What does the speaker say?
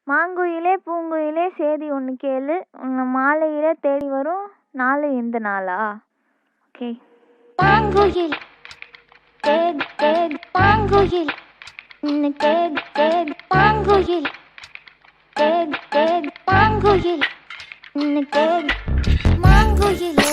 மாங்குயிலே பூங்குயிலே சேதி ஒன்று கேளு, உன்னை மாலையிலே தேடி வரும் நாள் எந்த நாளா? ஓகே. மாங்குயில் தேடு தேடு மாங்குயில், உன்னை தேடு தேடு மாங்குயில், தேடு தேடு மாங்குயில், உன்னை தேடு மாங்குயிலே.